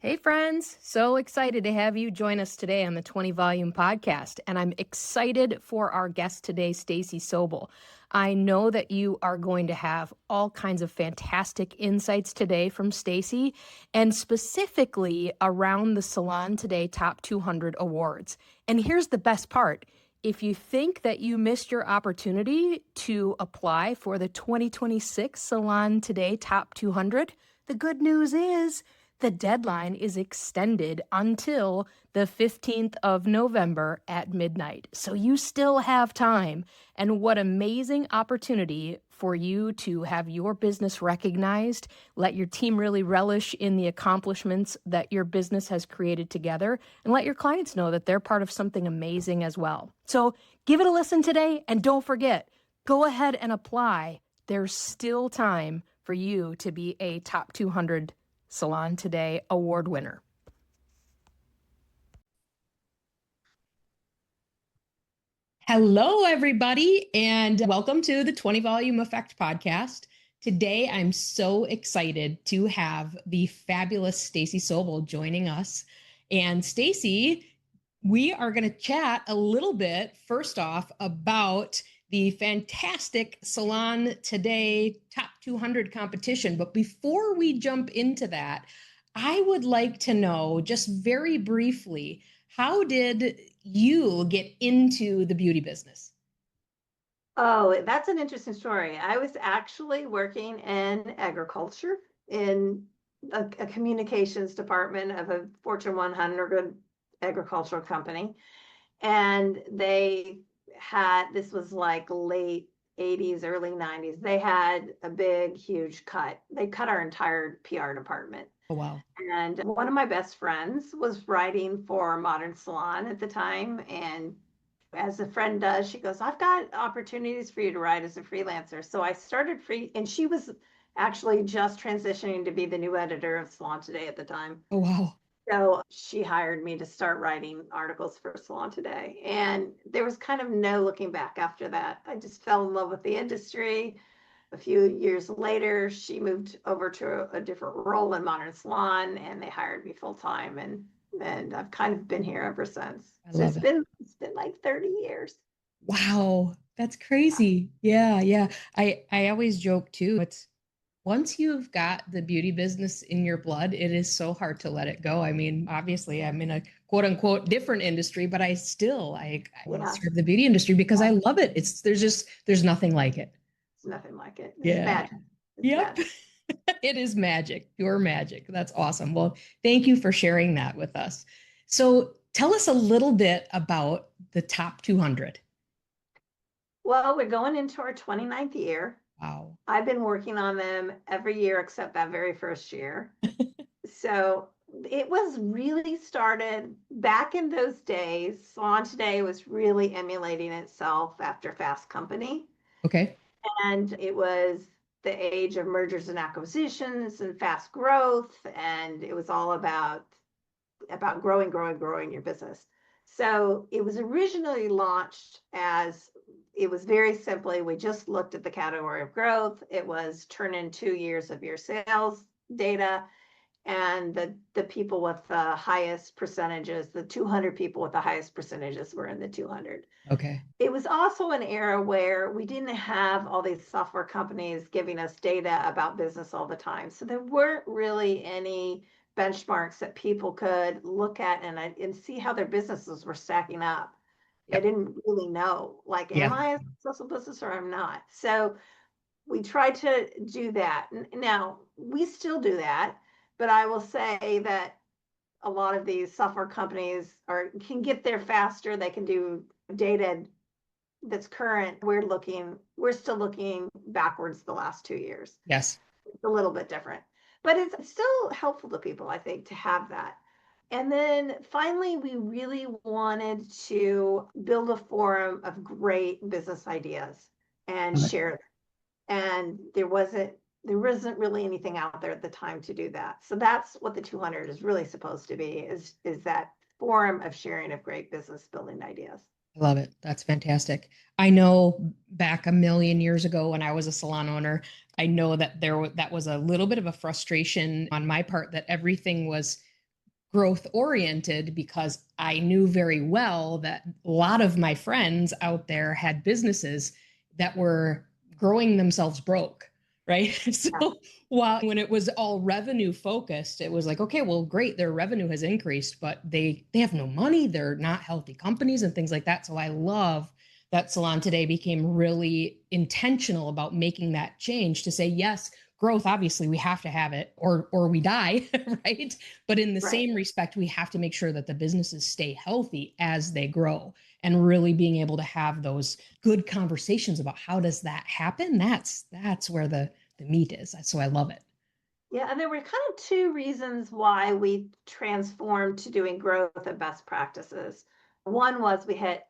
Hey friends, so excited to have you join us today on the 20 Volume Podcast. And I'm excited for our guest today, Stacey Sobel. I know that you are going to have all kinds of fantastic insights today from Stacey, and specifically around the Salon Today Top 200 Awards. And here's the best part. If you think that you missed your opportunity to apply for the 2026 Salon Today Top 200, the good news is the deadline is extended until the 15th of November at midnight. So you still have time. And what amazing opportunity for you to have your business recognized, let your team really relish in the accomplishments that your business has created together, and let your clients know that they're part of something amazing as well. So give it a listen today, and don't forget, go ahead and apply. There's still time for you to be a top 200 Salon Today award winner. Hello, everybody, and welcome to the 20 Volume Effect podcast. Today, I'm so excited to have the fabulous Stacey Sobel joining us. And Stacey, we are going to chat a little bit, first off, about the fantastic Salon Today Top 200 competition. But before we jump into that, I would like to know, just very briefly, how did you get into the beauty business? Oh, that's an interesting story. I was actually working in agriculture in a communications department of a Fortune 100 agricultural company. And this was like late 80s, early 90s. They had a big, huge cut. They cut our entire PR department. Oh, wow. And one of my best friends was writing for Modern Salon at the time. And as a friend does, she goes, I've got opportunities for you to write as a freelancer. So I started and she was actually just transitioning to be the new editor of Salon Today at the time. Oh, wow. So she hired me to start writing articles for Salon Today. And there was kind of no looking back after that. I just fell in love with the industry. A few years later, she moved over to a different role in Modern Salon and they hired me full time. And I've kind of been here ever since. I So love it. it's been like 30 years. Wow, that's crazy. Yeah, yeah. I always joke too. It's once you've got the beauty business in your blood, it is so hard to let it go. I mean, obviously, I'm in a quote unquote different industry, but I want to Yeah, serve the beauty industry because I love it. There's nothing like it. it's nothing like it. It's Yeah. magic. It's Yep. magic. It is magic, pure magic. That's awesome. Well, thank you for sharing that with us. So tell us a little bit about the top 200. Well, we're going into our 29th year. Wow. I've been working on them every year except that very first year. So it was really started back in those days. Salon Today was really emulating itself after Fast Company. Okay. And it was the age of mergers and acquisitions and fast growth. And it was all about growing your business. So it was originally launched as it was very simply, we just looked at the category of growth. It was turn in 2 years of your sales data and the people with the highest percentages, the 200 people with the highest percentages were in the 200. Okay. It was also an era where we didn't have all these software companies giving us data about business all the time. So there weren't really any benchmarks that people could look at and see how their businesses were stacking up. I Yep. didn't really know, like, am Yeah. I a successful business or I'm not? So we tried to do that. Now we still do that, but I will say that a lot of these software companies can get there faster. They can do data that's current. We're still looking backwards the last 2 years. Yes. It's a little bit different, but it's still helpful to people, I think, to have that. And then finally, we really wanted to build a forum of great business ideas and share them. And there wasn't really anything out there at the time to do that. So that's what the 200 is really supposed to be, is that forum of sharing of great business building ideas. I love it. That's fantastic. I know back a million years ago when I was a salon owner, I know that that was a little bit of a frustration on my part that everything was growth oriented because I knew very well that a lot of my friends out there had businesses that were growing themselves broke, right? Yeah. So while when it was all revenue focused, it was like, okay, well, great, their revenue has increased, but they have no money, they're not healthy companies and things like that. So I love that Salon Today became really intentional about making that change to say, yes, growth, obviously we have to have it or we die, right? But in the Right. same respect, we have to make sure that the businesses stay healthy as they grow, and really being able to have those good conversations about how does that happen. That's where the meat is. So I love it. Yeah, and there were kind of two reasons why we transformed to doing growth and best practices. One was we hit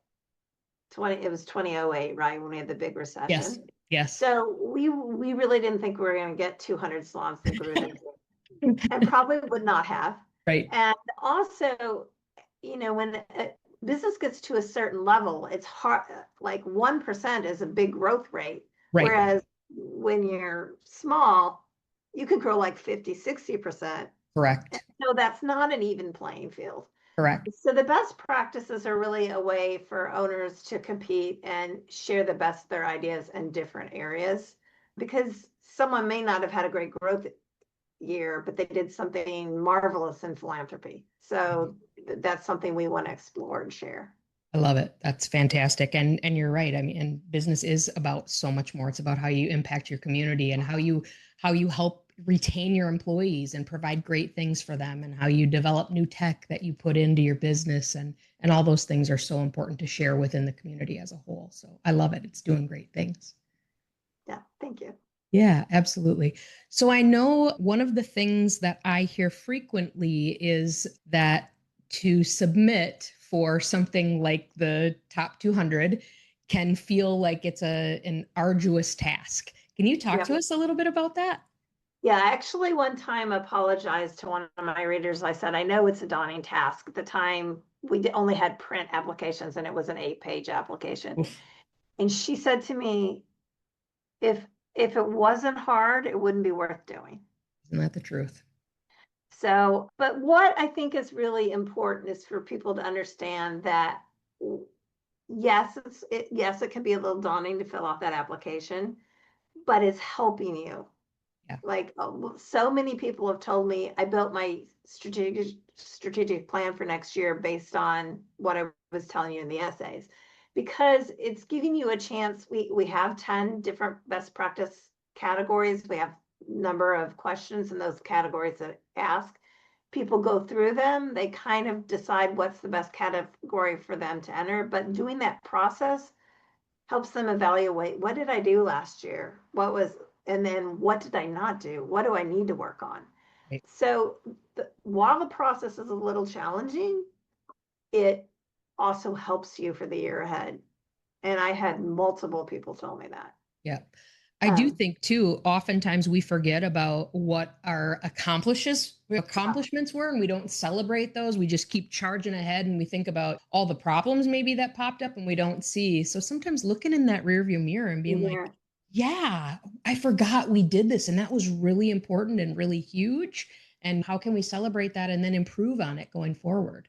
20, it was 2008, right, when we had the big Yes. recession. Yes. So we really didn't think we were going to get 200 salons that grew that year, and probably would not have. Right. And also, when a business gets to a certain level, it's hard, like 1% is a big growth rate. Right. Whereas when you're small, you can grow like 50, 60%. Correct. So that's not an even playing field. Correct. So the best practices are really a way for owners to compete and share the best of their ideas in different areas, because someone may not have had a great growth year, but they did something marvelous in philanthropy. So that's something we want to explore and share. I love it. That's fantastic. And you're right. I mean, and business is about so much more. It's about how you impact your community and how you help retain your employees and provide great things for them, and how you develop new tech that you put into your business, and all those things are so important to share within the community as a whole. So I love it. It's doing great things. Yeah, thank you. Yeah, absolutely. So I know one of the things that I hear frequently is that to submit for something like the top 200 can feel like it's an arduous task. Can you talk Yeah. to us a little bit about that? Yeah, I actually one time apologized to one of my readers. I said, I know it's a daunting task. At the time, we only had print applications and it was an 8-page application. Oof, And she said to me, if if it wasn't hard, it wouldn't be worth doing. isn't that the truth? So, but what I think is really important is for people to understand that yes, yes, it can be a little daunting to fill out that application, but it's helping you. Yeah. Like so many people have told me, I built my strategic plan for next year based on what I was telling you in the essays, because it's giving you a chance. We have 10 different best practice categories. We have number of questions in those categories that ask. People go through them, they kind of decide what's the best category for them to enter. But doing that process helps them evaluate, what did I do last year? And then what did I not do? What do I need to work on? Right. So while the process is a little challenging, it also helps you for the year ahead. And I had multiple people tell me that. Yeah. I do Um, think too, oftentimes we forget about what our uh, accomplishments were, and we don't celebrate those. We just keep charging ahead and we think about all the problems maybe that popped up and we don't see. So sometimes looking in that rearview mirror and being like, yeah. yeah, I forgot we did this and that was really important and really huge. And how can we celebrate that and then improve on it going forward?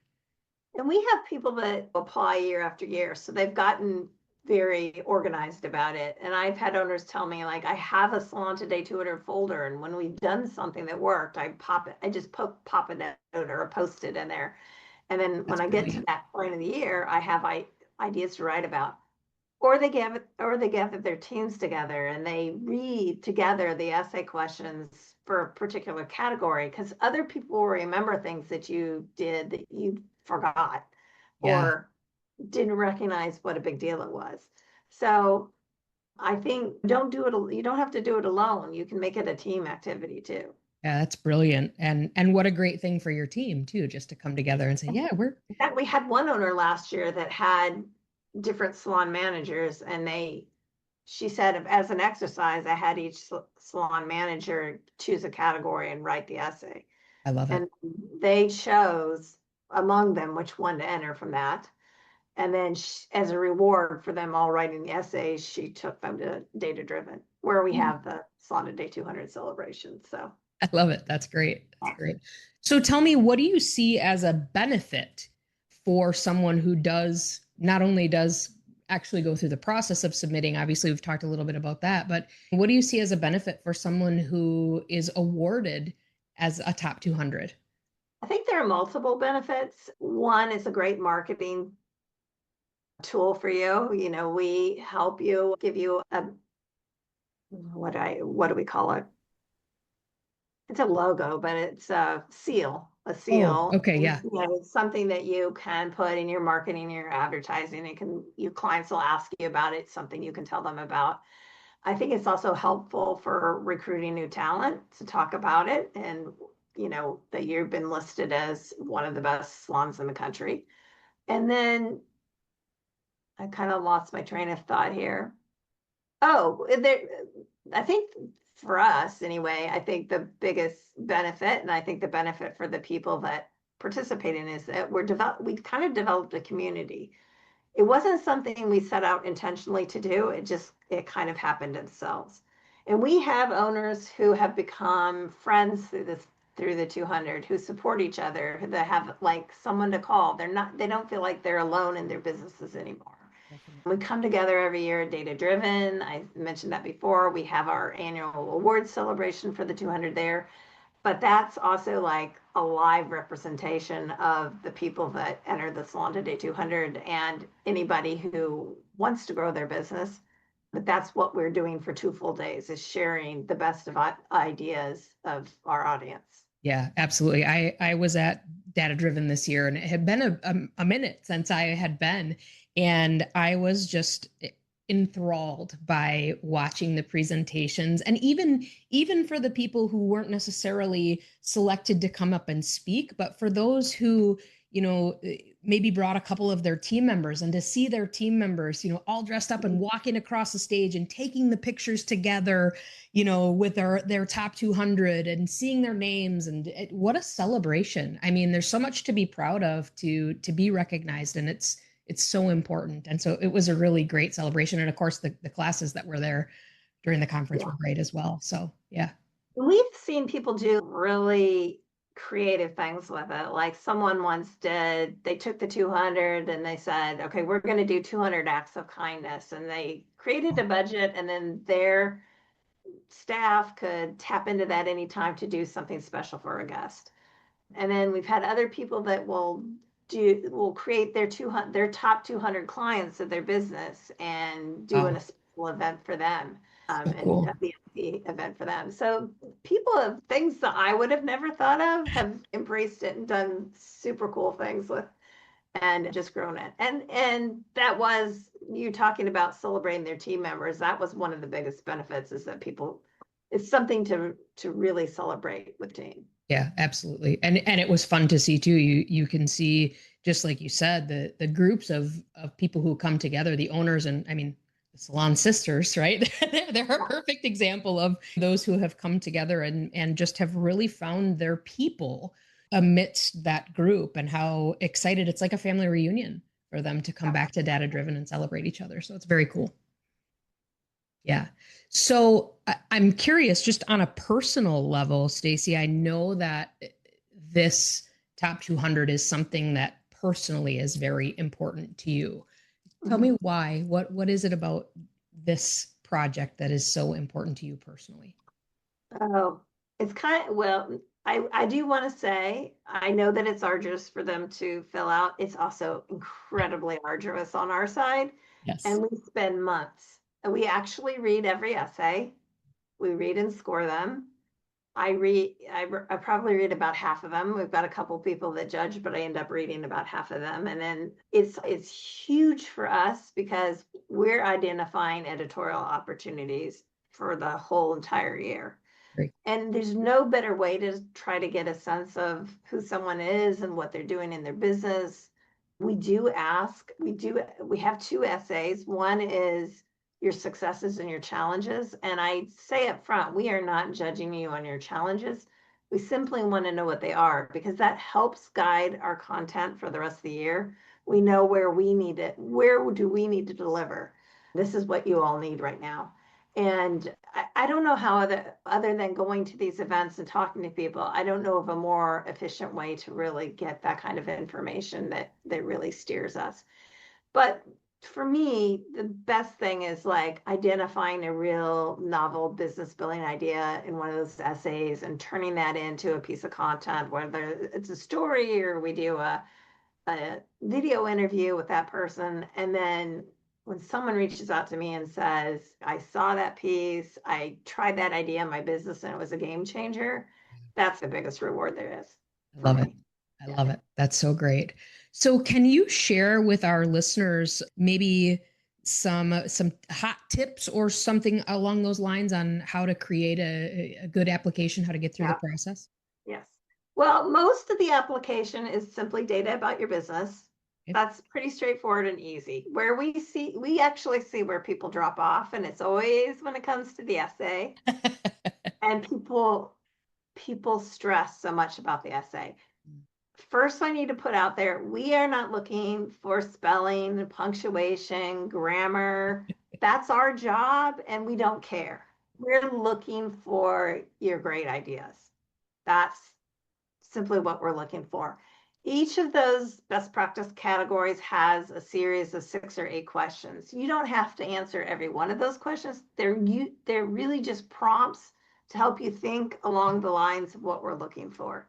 And we have people that apply year after year, so they've gotten very organized about it. And I've had owners tell me, like, I have a Salon Today 200 folder, and when we've done something that worked, I just pop a note or a post it in there. And then when That's I get to brilliant. that point of the year, I have ideas to write about. Or they gather their teams together and they read together the essay questions for a particular category, because other people will remember things that you did that you forgot Yeah. or didn't recognize what a big deal it was. So I think don't do it. You don't have to do it alone. You can make it a team activity too. Yeah, that's brilliant. And what a great thing for your team too, just to come together and say, yeah, we're In fact, we had one owner last year that had different salon managers, and she said, as an exercise, I had each salon manager choose a category and write the essay. I love it. And they chose among them which one to enter from that. And then as a reward for them all writing the essays, she took them to Data Driven, where we have the Salon Day 200 celebration. So I love it. That's great. That's great. So tell me, what do you see as a benefit for someone who does not only does actually go through the process of submitting? Obviously, we've talked a little bit about that, but what do you see as a benefit for someone who is awarded as a top 200? I think there are multiple benefits. One is a great marketing tool for you. You know, we help you, give you a what do we call it? It's a logo, but it's a Oh, seal. okay, And yeah. you know, it's something that you can put in your marketing, your advertising. It can your clients will ask you about it, something you can tell them about. I think it's also helpful for recruiting new talent to talk about it and you know that you've been listed as one of the best salons in the country. And then I kind of lost my train of thought here. Oh, there, I think for us anyway, I think the biggest benefit, and I think the benefit for the people that participate in is that we kind of developed a community. It wasn't something we set out intentionally to do. It kind of happened themselves. And we have owners who have become friends through the 200 who support each other, that have like someone to call. They don't feel like they're alone in their businesses anymore. We Definitely. come together every year, data driven. I mentioned that before. We have our annual awards celebration for the 200 there, but that's also like a live representation of the people that enter the Salon Today 200 and anybody who wants to grow their business. But that's what we're doing for 2 full days, is sharing the best of ideas of our audience. Yeah, absolutely. I was at Data Driven this year, and it had been a minute since I had been, and I was just enthralled by watching the presentations, and even for the people who weren't necessarily selected to come up and speak, but for those who, you know, maybe brought a couple of their team members, and to see their team members, you know, all dressed up and walking across the stage and taking the pictures together, you know, with their top 200 and seeing their names, and what a celebration. I mean, there's so much to be proud of, to be recognized, and it's so important. And so it was a really great celebration. And of course, the classes that were there during the conference were Yeah. great as well. So yeah. We've seen people do really creative things with it. Like someone once did, they took the 200 and they said, okay, we're going to do 200 acts of kindness. And they created a budget, and then their staff could tap into that anytime to do something special for a guest. And then we've had other people that will create their top 200 clients of their business and do Wow. a special event for them, So and a cool. VIP event for them. So people have things that I would have never thought of have embraced it and done super cool things with, and just grown it. And that was you talking about celebrating their team members. That was one of the biggest benefits, is that people, it's something to really celebrate with team. Yeah, absolutely. And it was fun to see too. You can see, just like you said, the groups of people who come together, the owners, and I mean the salon sisters, right? They're a perfect example of those who have come together and just have really found their people amidst that group, and how excited, it's like a family reunion for them to come back to Data Driven and celebrate each other. So it's very cool. Yeah. So I'm curious, just on a personal level, Stacey, I know that this top 200 is something that personally is very important to you. Tell me Mhm. why. What is it about this project that is so important to you personally? Oh, it's kind of, well, I do want to say, I know that it's arduous for them to fill out. It's also incredibly arduous on our side. Yes. And we spend months. And we actually read every essay. We read and score them. I probably read about half of them. We've got a couple people that judge, but I end up reading about half of them. And then it's huge for us because we're identifying editorial opportunities for the whole entire year. Great. And there's no better way to try to get a sense of who someone is and what they're doing in their business. We have two essays. One is your successes and your challenges. And I say up front, we are not judging you on your challenges. We simply want to know what they are, because that helps guide our content for the rest of the year. We know where we need it. Where do we need to deliver? This is what you all need right now. And I don't know how other than going to these events and talking to people, I don't know of a more efficient way to really get that kind of information that really steers us. But for me, the best thing is like identifying a real novel business building idea in one of those essays and turning that into a piece of content, whether it's a story or we do a video interview with that person. And then when someone reaches out to me and says, I saw that piece, I tried that idea in my business and it was a game changer, that's the biggest reward there is I for love it. me. I Yeah. love it. That's so great. So can you share with our listeners maybe some hot tips or something along those lines on how to create a good application, how to get through the Yeah. process? Yes. Well, most of the application is simply data about your business. Okay. That's pretty straightforward and easy. Where we actually see where people drop off, and it's always when it comes to the essay. And people stress so much about the essay. First, I need to put out there, we are not looking for spelling, punctuation, grammar. That's our job, and we don't care. We're looking for your great ideas. That's simply what we're looking for. Each of those best practice categories has a series of 6 or 8 questions. You don't have to answer every one of those questions. They're really just prompts to help you think along the lines of what we're looking for.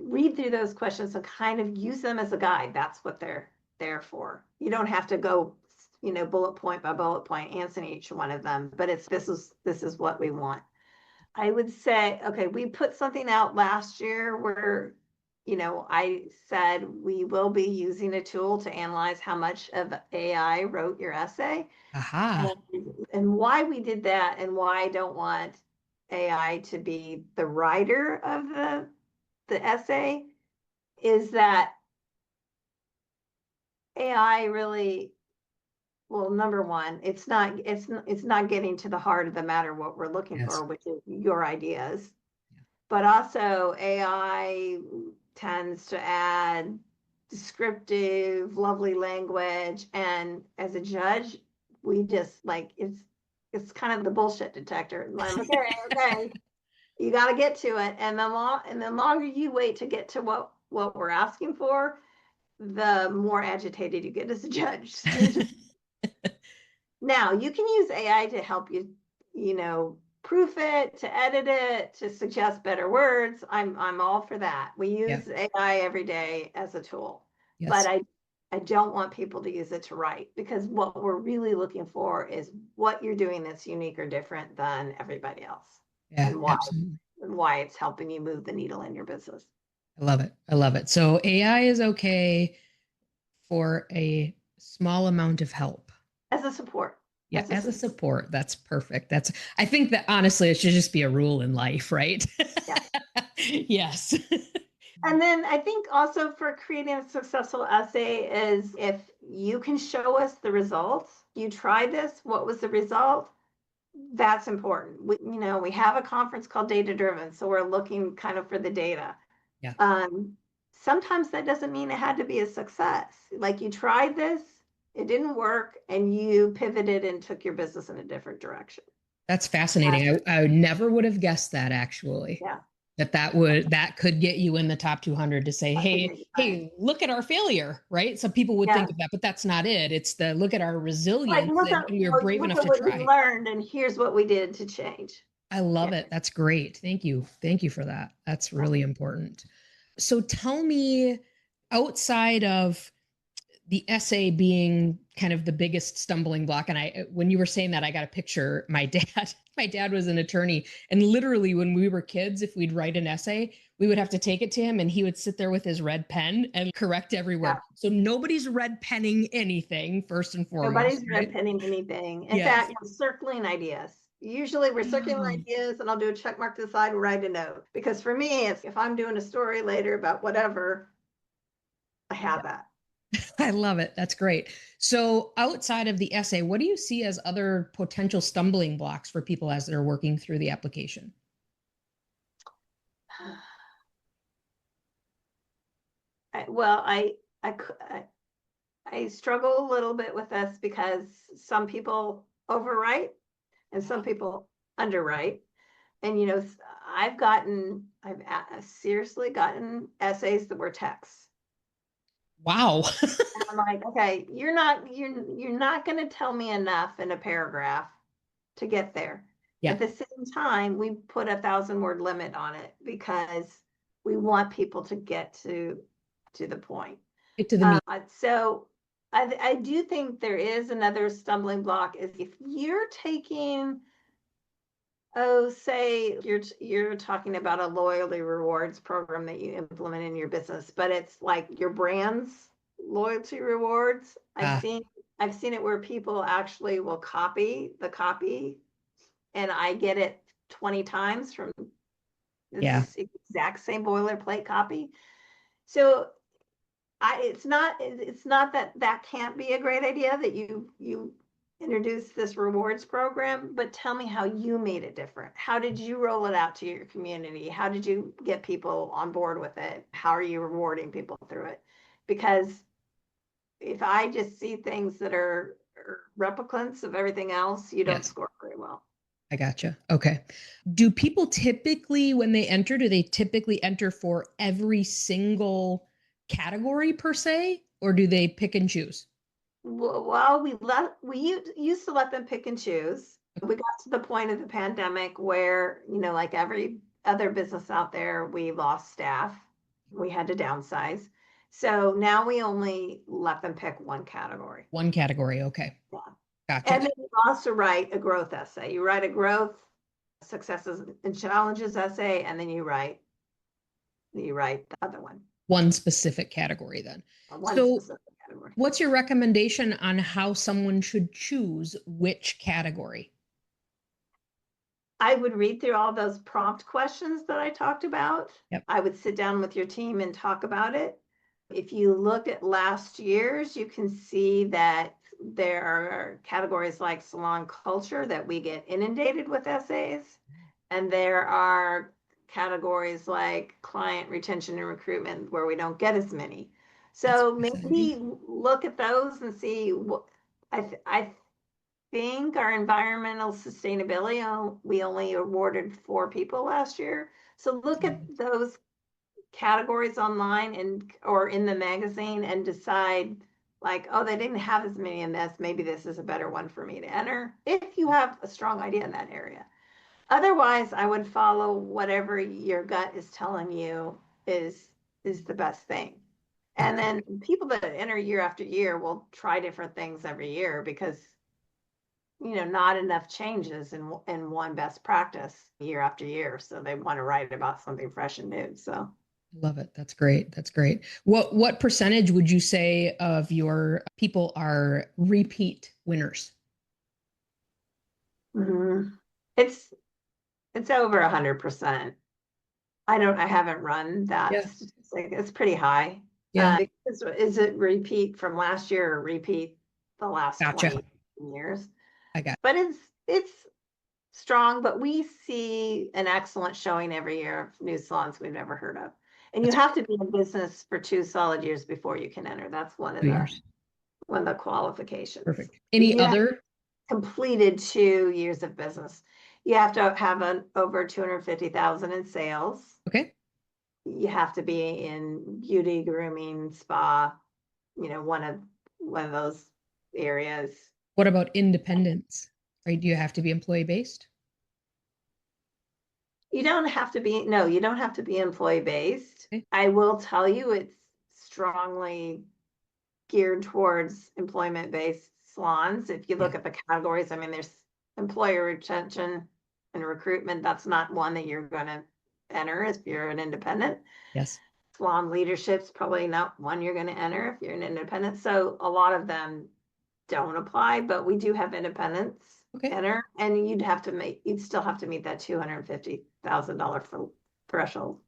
Read through those questions and kind of use them as a guide. That's what they're there for. You don't have to go, bullet point by bullet point answering each one of them, but this is what we want. I would say, okay, we put something out last year where, I said we will be using a tool to analyze how much of AI wrote your essay. Aha. And why we did that and why I don't want AI to be the writer of the essay is that AI really, well, number one, it's not getting to the heart of the matter what we're looking Yes. for, which is your ideas. But also AI tends to add descriptive, lovely language. And as a judge, we just like it's kind of the bullshit detector. Like, okay, you got to get to it. And the longer you wait to get to what we're asking for, the more agitated you get as a judge. Now you can use AI to help you, proof it, to edit it, to suggest better words. I'm all for that. We Yeah. use AI every day as a tool, but Yes. I don't want people to use it to write, because what we're really looking for is what you're doing that's unique or different than everybody else, Yeah, and absolutely. why it's helping you move the needle in your business. I love it. I love it. So AI is okay for a small amount of help. As a support. Yeah, as a support, that's perfect. I think that honestly, it should just be a rule in life, right? Yeah. Yes. And then I think also for creating a successful essay is if you can show us the results, you tried this, what was the result? That's important. We have a conference called Data Driven, so we're looking kind of for the data. Yeah. Sometimes that doesn't mean it had to be a success. Like you tried this, it didn't work, and you pivoted and took your business in a different direction. That's fascinating. I never would have guessed that actually. Yeah. That could get you in the top 200 to say, hey, look at our failure, right? Some people would think Yeah. of that, but that's not it. It's the look at our Like resilience look and at we were brave look enough at to what we try. learned, and here's what we did to change. I love Yeah. it. That's great. Thank you. Thank you for that. That's really important. So tell me, outside of the essay being kind of the biggest stumbling block, and when you were saying that, I got a picture. My dad my dad was an attorney, and literally when we were kids, if we'd write an essay, we would have to take it to him and he would sit there with his red pen and correct every word. Yeah. So nobody's red penning anything, first and foremost, Nobody's red right? penning anything. In Yes. fact, I'm circling ideas. Usually we're circling Oh, ideas, and I'll do a check mark to the side and write a note. Because for me, it's if I'm doing a story later about whatever, I have that. I love it. That's great. So outside of the essay, what do you see as other potential stumbling blocks for people as they're working through the application? Well, I struggle a little bit with this because some people overwrite and some people underwrite. And, I've seriously gotten essays that were texts. Wow. And I'm like, okay, you're not going to tell me enough in a paragraph to get there. Yeah. At the same time, we put 1,000 word limit on it because we want people to get to the point. Get to the meat. So I do think there is another stumbling block is if you're taking, oh, say you're talking about a loyalty rewards program that you implement in your business, but it's like your brand's loyalty rewards. Ah, I've seen it where people actually will copy the copy, and I get it 20 times from yeah. this exact same boilerplate copy. So it's not that can't be a great idea that you introduce this rewards program, but tell me how you made it different. How did you roll it out to your community? How did you get people on board with it? How are you rewarding people through it? Because if I just see things that are replicants of everything else, you don't Yes. score very well. I gotcha. Okay. Do people typically, when they enter, do they typically enter for every single category per se, or do they pick and choose? Well, we used to let them pick and choose. We got to the point of the pandemic where, like every other business out there, we lost staff. We had to downsize. So now we only let them pick one category. One category. Okay. Yeah. Gotcha. And then you also write a growth essay. You write a growth, successes and challenges essay, and then you write the other one, One specific category then. one So, specific category. what's your recommendation on how someone should choose which category? I would read through all those prompt questions that I talked about. Yep. I would sit down with your team and talk about it. If you look at last year's, you can see that there are categories like salon culture that we get inundated with essays. And there are categories like client retention and recruitment where we don't get as many. That's So fascinating. maybe look at those and see what I think our environmental sustainability, we only awarded 4 people last year. So look at those categories online or in the magazine and decide like, oh, they didn't have as many in this. Maybe this is a better one for me to enter if you have a strong idea in that area. Otherwise, I would follow whatever your gut is telling you is the best thing. And Okay. then people that enter year after year will try different things every year because not enough changes in one best practice year after year. So they want to write about something fresh and new. So Love it. That's great. That's great. What percentage would you say of your people are repeat winners? mhm. it's over 100%. I haven't run that Yeah. statistic. It's pretty high. Yeah. Is it repeat from last year or repeat the last Gotcha. 20 years? I got But it's strong, but we see an excellent showing every year of new salons we've never heard of. And you that's have to be in business for 2 solid years before you can enter. That's one of 2 years. the qualifications. Perfect. Any You have other? completed 2 years of business. You have to have an over 250,000 in sales. Okay. You have to be in beauty, grooming, spa, one of those areas. What about independence? Right? Do you have to be employee based? You don't have to be, no, you don't have to be employee based. Okay. I will tell you it's strongly geared towards employment based salons. If you Yeah. look at the categories, I mean, there's employer retention and recruitment. That's not one that you're going to enter if you're an independent. Yes. Salon leadership's probably not one you're going to enter if you're an independent. So a lot of them don't apply, but we do have independents Okay. enter, and you'd still have to meet that $250,000 threshold.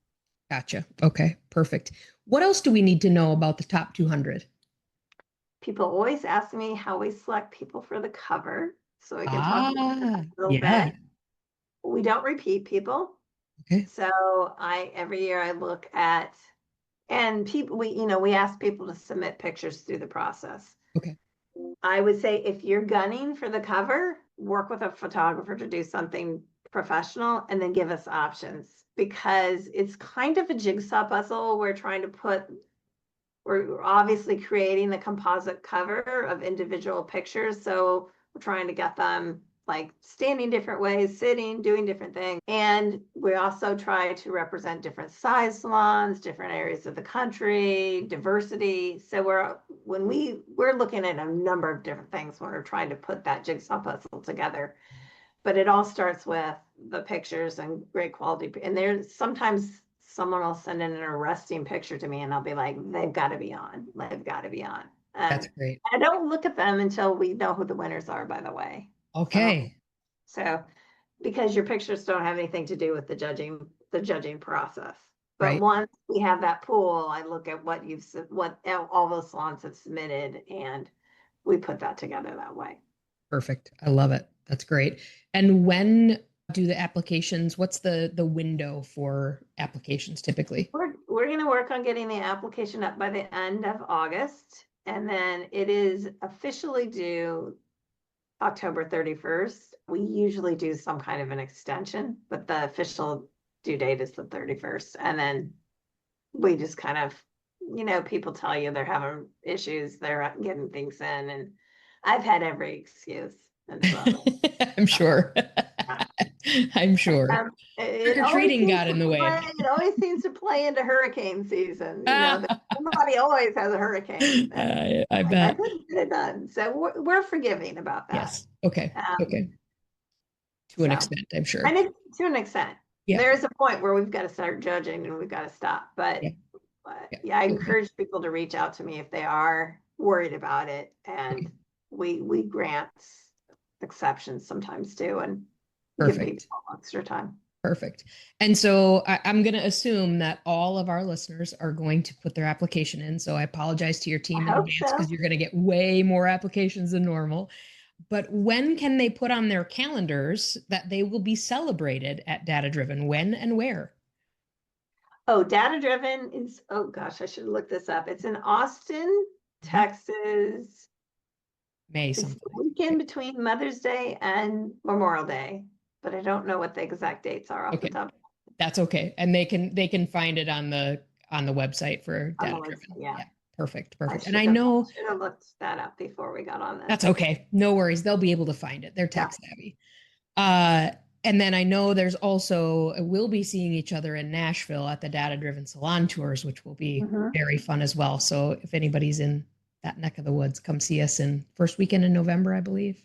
Gotcha. Okay. Perfect. What else do we need to know about the top 200? People always ask me how we select people for the cover, so we can talk about that Ah, a little yeah. bit. We don't repeat people. Okay. So every year I look at, and people, we ask people to submit pictures through the process. Okay. I would say if you're gunning for the cover, work with a photographer to do something professional, and then give us options, because it's kind of a jigsaw puzzle. We're obviously creating the composite cover of individual pictures. So we're trying to get them like standing different ways, sitting, doing different things. And we also try to represent different size salons, different areas of the country, diversity. So we're looking at a number of different things when we're trying to put that jigsaw puzzle together. But it all starts with the pictures and great quality. And there's sometimes someone will send in an arresting picture to me and I'll be like, they've got to be on. They've got to be on. That's great. I don't look at them until we know who the winners are, by the way. Okay. So because your pictures don't have anything to do with the judging process. But Right. once we have that pool, I look at what all those salons have submitted, and we put that together that way. Perfect. I love it. That's great. And when do the applications, what's the window for applications typically? We're going to work on getting the application up by the end of August, and then it is officially due October 31st. We usually do some kind of an extension, but the official due date is the 31st. And then we just kind of, people tell you they're having issues, they're getting things in, and I've had every excuse. And so, I'm sure. I'm sure. Trick-or-treating got in the way. It always seems to play into hurricane season. Somebody always has a hurricane. I bet. I couldn't get it done. So we're forgiving about that. Yes. Okay. Okay. To an extent, I'm sure. And to an extent. Yeah. There is a point where we've got to start judging and we've got to stop. But I encourage people to reach out to me if they are worried about it. And we grant exceptions sometimes too, and give people extra time. Perfect. And so I'm going to assume that all of our listeners are going to put their application in. So I apologize to your team in advance because you're going to get way more applications than normal. But when can they put on their calendars that they will be celebrated at Data Driven? When and where? Oh, Data Driven is, oh gosh, I should look this up. It's in Austin, Texas. May something. It's the weekend between Mother's Day and Memorial Day, but I don't know what the exact dates are off the top. That's okay. And they can find it on the website for Data Driven. Yeah. Perfect. And I know I should have looked that up before we got on this. That's okay. No worries. They'll be able to find it. They're tech savvy. And then I know we'll be seeing each other in Nashville at the Data Driven Salon Tours, which will be very fun as well. So if anybody's in that neck of the woods, come see us in first weekend in November, I believe.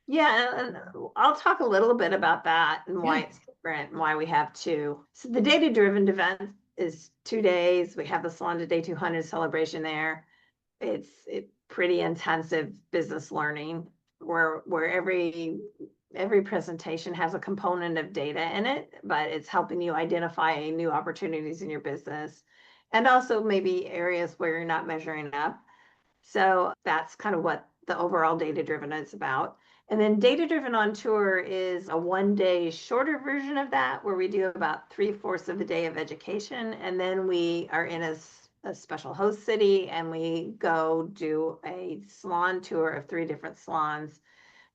Yeah, and I'll talk a little bit about that and why it's different and why we have two. So the Data Driven event is 2 days. We have the Salon Today 200 celebration there. It's pretty intensive business learning where every presentation has a component of data in it, but it's helping you identify new opportunities in your business and also maybe areas where you're not measuring up. So that's kind of what the overall Data Driven is about. And then Data Driven on Tour is a 1 day shorter version of that, where we do about 3/4 of a day of education. And then we are in a special host city and we go do a salon tour of 3 different salons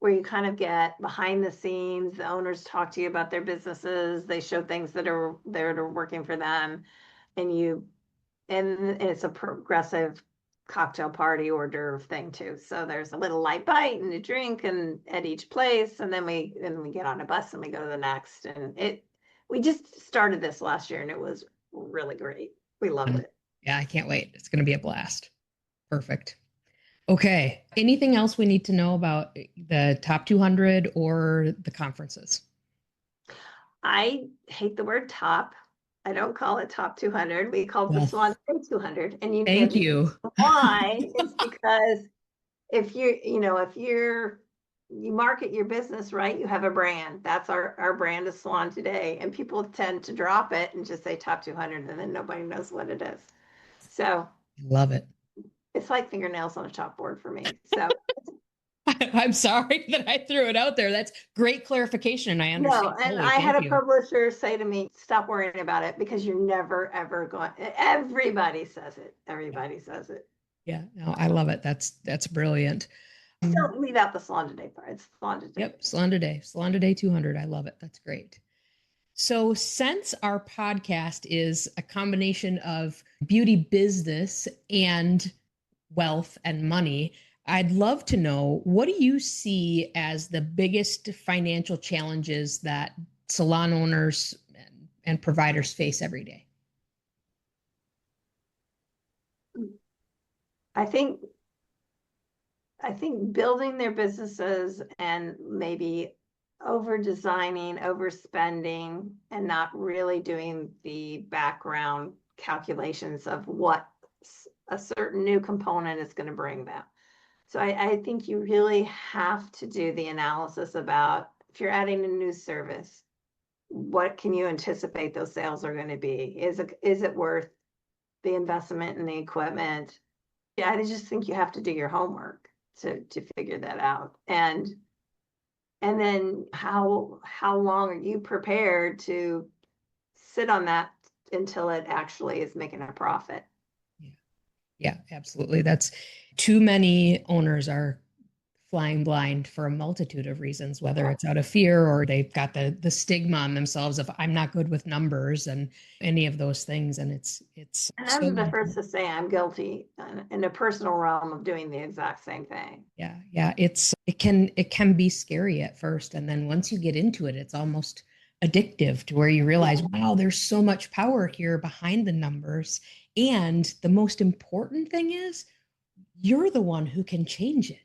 where you kind of get behind the scenes. The owners talk to you about their businesses. They show things that are working for them. And it's a progressive cocktail party hors d'oeuvre thing too. So there's a little light bite and a drink and at each place, and then we get on a bus and we go to the next. And we just started this last year and it was really great. We loved it. Yeah, I can't wait. It's going to be a blast. Perfect. Okay. Anything else we need to know about the top 200 or the conferences? I hate the word top. I don't call it top 200. We call it the Salon 200. And thank you. Why? It's because if you market your business right, you have a brand. That's our brand is Salon Today. And people tend to drop it and just say top 200 and then nobody knows what it is. So love it. It's like fingernails on a chalkboard for me. So I'm sorry that I threw it out there. That's great clarification. And I understand. No, and I had a publisher say to me, stop worrying about it because you're never, ever going, everybody says it. Everybody says it. Yeah, no, I love it. That's brilliant. Just don't leave out the Salon Today part. It's Salon Today. Yep, Salon Today 200. I love it. That's great. So, since our podcast is a combination of beauty business and wealth and money, I'd love to know, what do you see as the biggest financial challenges that salon owners and providers face every day? I think building their businesses and maybe over designing, overspending, and not really doing the background calculations of what a certain new component is going to bring them. So I think you really have to do the analysis about, if you're adding a new service, what can you anticipate those sales are going to be? Is it worth the investment in the equipment? Yeah, I just think you have to do your homework to figure that out. And then how long are you prepared to sit on that until it actually is making a profit? Yeah, absolutely. That's too many owners are flying blind for a multitude of reasons, whether it's out of fear or they've got the stigma on themselves of I'm not good with numbers and any of those things. And it's And so I'm the first to say I'm guilty in a personal realm of doing the exact same thing. Yeah. It can be scary at first. And then once you get into it, it's almost addictive to where you realize, wow, there's so much power here behind the numbers. And the most important thing is you're the one who can change it.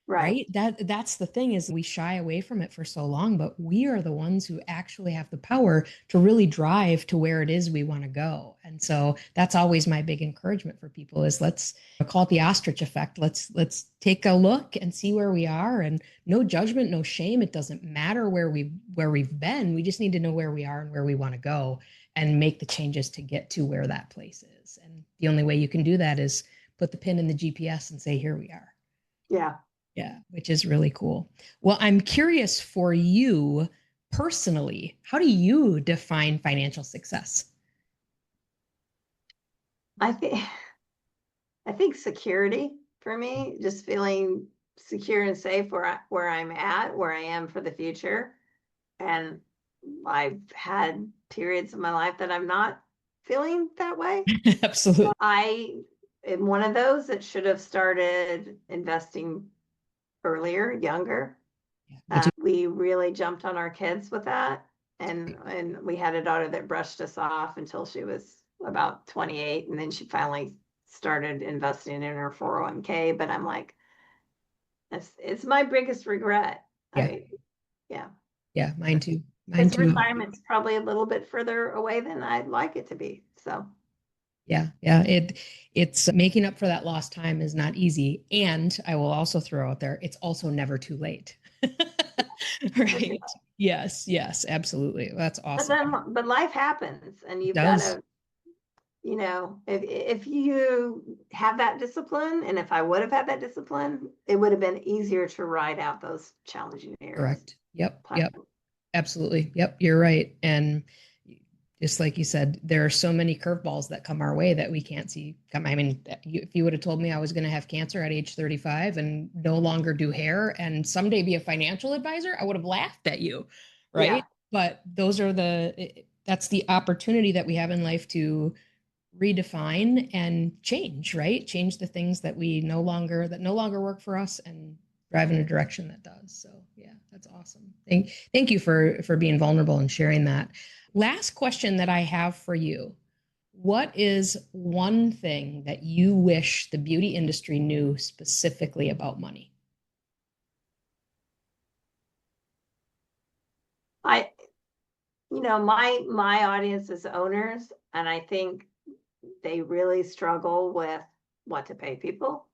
Right. That's the thing, is we shy away from it for so long, but we are the ones who actually have the power to really drive to where it is we want to go. And so that's always my big encouragement for people is let's call it the ostrich effect. Let's take a look and see where we are, and no judgment, no shame. It doesn't matter where we've been. We just need to know where we are and where we want to go and make the changes to get to where that place is. And the only way you can do that is put the pin in the GPS and say, here we are. Yeah, which is really cool. Well, I'm curious for you personally, how do you define financial success? I think security for me, just feeling secure and safe where I'm at, where I am for the future. And I've had periods of my life that I'm not feeling that way. Absolutely. I am one of those that should have started investing earlier, younger. We really jumped on our kids with that. And we had a daughter that brushed us off until she was about 28. And then she finally started investing in her 401k. But I'm like, it's my biggest regret. Yeah, mine too. Because retirement's probably a little bit further away than I'd like it to be. So yeah, it's making up for that lost time is not easy. And I will also throw out there, it's also never too late. Right. Yes, absolutely. That's awesome. But life happens, and you've got to, if you have that discipline, and if I would have had that discipline, it would have been easier to ride out those challenging areas. Correct. Yep. Absolutely. Yep. You're right. And just like you said, there are so many curveballs that come our way that we can't see come. I mean, if you would have told me I was going to have cancer at age 35 and no longer do hair and someday be a financial advisor, I would have laughed at you. Right. Yeah. But that's the opportunity that we have in life to redefine and change, right? Change the things that no longer work for us and drive in a direction that does. So yeah, that's awesome. Thank you for being vulnerable and sharing that. Last question that I have for you. What is one thing that you wish the beauty industry knew specifically about money? My audience is owners, and I think they really struggle with what to pay people.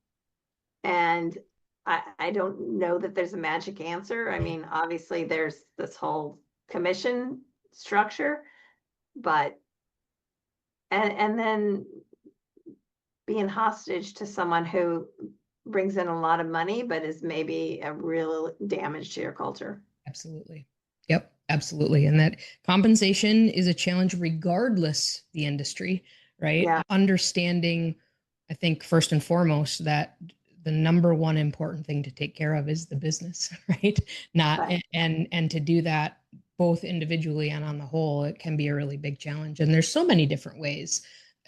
And I don't know that there's a magic answer. I mean, obviously there's this whole commission structure, but and then being hostage to someone who brings in a lot of money but is maybe a real damage to your culture. Absolutely. Yep, absolutely. And that compensation is a challenge regardless the industry, right? Yeah. Understanding, I think first and foremost, that the number one important thing to take care of is the business, right? Not Right. and to do that both individually and on the whole, it can be a really big challenge. And there's so many different ways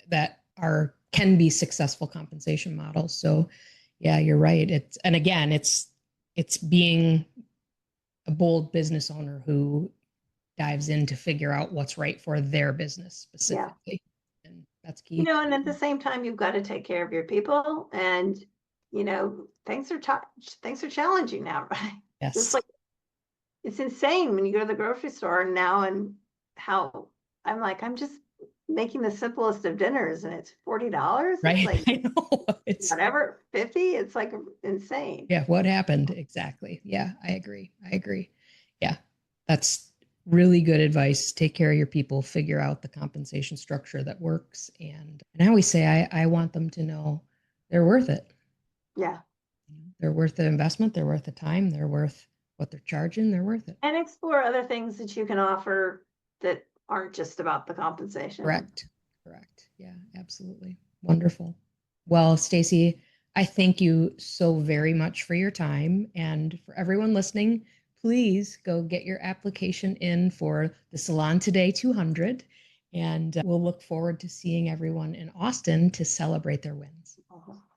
that are can be successful compensation models. So yeah, you're right. And again, it's being a bold business owner who dives in to figure out what's right for their business specifically. Yeah. And that's key. And at the same time, you've got to take care of your people, and things are challenging now, right? Just Yes. like it's insane when you go to the grocery store now, and how I'm just making the simplest of dinners, and it's $40. It's Right. like I know. It's whatever, 50. It's like insane. yeah, what happened exactly? Yeah, I agree. I agree. Yeah. That's really good advice. Take care of your people, figure out the compensation structure that works. And I always say I want them to know they're worth it. Yeah. They're worth the investment, they're worth the time, they're worth what they're charging, they're worth it. And explore other things that you can offer that aren't just about the compensation. Correct. Correct. Yeah, absolutely. Wonderful. Well, Stacey, I thank you so very much for your time. And for everyone listening, please go get your application in for the Salon Today 200. And we'll look forward to seeing everyone in Austin to celebrate their wins.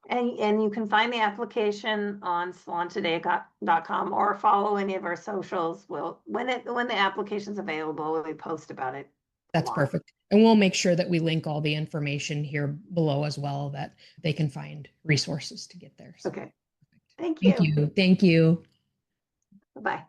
And you can find the application on salontoday.com or follow any of our socials. When the application's available, we post about it a That's lot. perfect. And we'll make sure that we link all the information here below as well, that they can find resources to get there. So, Okay. Thank thank you. you. Thank you. Bye-bye.